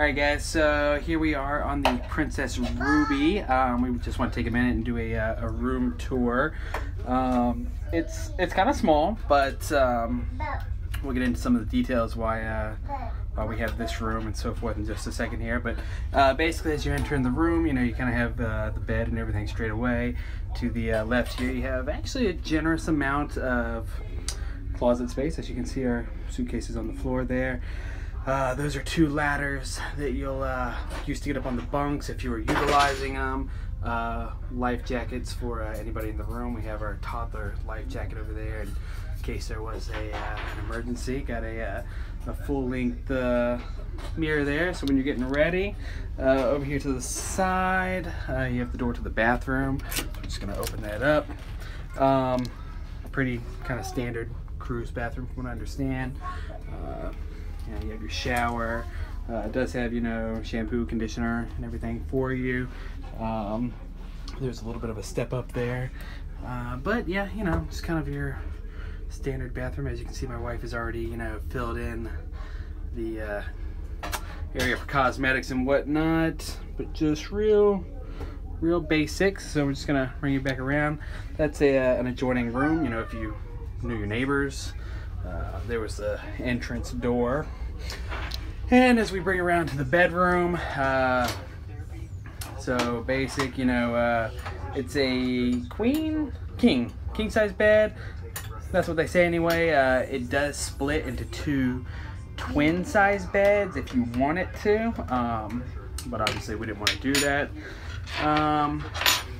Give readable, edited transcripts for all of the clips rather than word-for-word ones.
Alright guys, so here we are on the Princess Ruby. We just want to take a minute and do a room tour. It's kind of small, but we'll get into some of the details why we have this room and so forth in just a second here. But basically, as you enter in the room, you know, you kind of have the bed and everything straight away. To the left here, you have actually a generous amount of closet space. As you can see, our suitcases on the floor there. Those are two ladders that you'll use to get up on the bunks if you were utilizing them. Life jackets for anybody in the room. We have our toddler life jacket over there in case there was an emergency. Got a full-length mirror there, so when you're getting ready. Over here to the side, you have the door to the bathroom. I'm just going to open that up. Pretty kind of standard cruise bathroom from what I understand. You have your shower. It does have, you know, shampoo, conditioner, and everything for you. There's a little bit of a step up there. But yeah, you know, it's kind of your standard bathroom. As you can see, my wife has already, you know, filled in the area for cosmetics and whatnot. But just real basics. So we're just gonna bring you back around. That's an adjoining room. You know, if you knew your neighbors. There was the entrance door. And as we bring around to the bedroom, so basic, you know, it's a king size bed. That's what they say anyway. It does split into two twin size beds if you want it to, but obviously we didn't want to do that.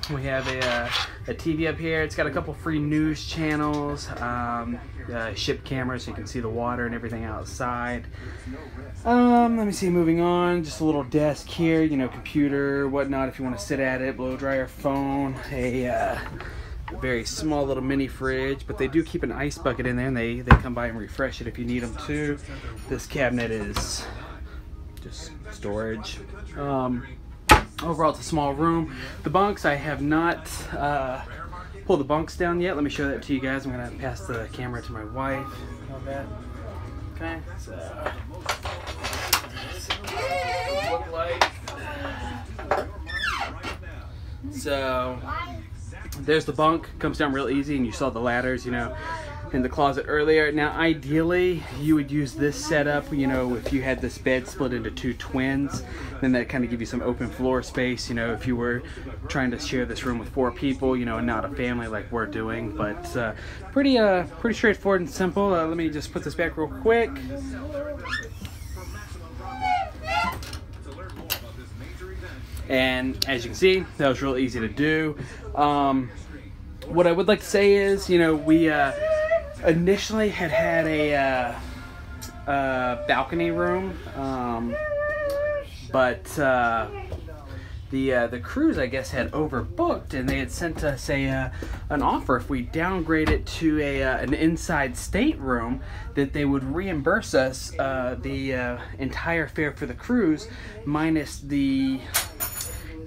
We have a TV up here. It's got a couple free news channels, ship cameras so you can see the water and everything outside. Let me see, moving on, just a little desk here, you know, computer, whatnot if you want to sit at it, blow dryer, phone, a very small little mini fridge, but they do keep an ice bucket in there and they come by and refresh it if you need them to. This cabinet is just storage. Overall, it's a small room. The bunks, I have not pulled the bunks down yet. Let me show that to you guys. I'm gonna pass the camera to my wife. All that. Okay. So there's the bunk. Comes down real easy, and you saw the ladders, you know, in the closet earlier. Now ideally you would use this setup, you know, if you had this bed split into two twins, then that kind of give you some open floor space, you know, if you were trying to share this room with 4 people, you know, and not a family like we're doing. But pretty straightforward and simple. Let me just put this back real quick. And as you can see, that was real easy to do. What I would like to say is, you know, we initially had a balcony room, but the cruise, I guess, had overbooked, and they had sent us an offer if we downgrade it to an inside stateroom, that they would reimburse us the entire fare for the cruise minus the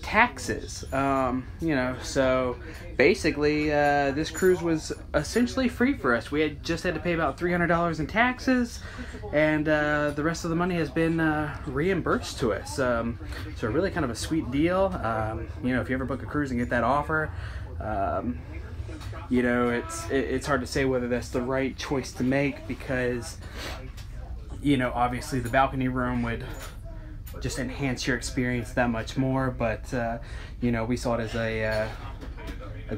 taxes. You know, so basically this cruise was essentially free for us. We had just had to pay about $300 in taxes, and the rest of the money has been reimbursed to us. So really kind of a sweet deal. You know, if you ever book a cruise and get that offer, you know, it's hard to say whether that's the right choice to make, because, you know, obviously the balcony room would just enhance your experience that much more, but you know, we saw it as a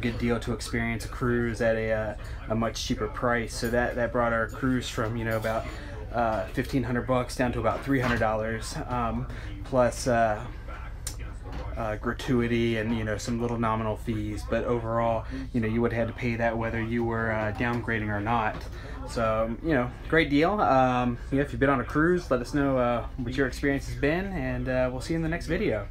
good deal to experience a cruise at a much cheaper price. So that brought our cruise from, you know, about $1,500 down to about $300, plus gratuity and, you know, some little nominal fees. But overall, you know, you would have had to pay that whether you were downgrading or not. So, you know, great deal. Yeah, if you've been on a cruise, let us know what your experience has been, and we'll see you in the next video.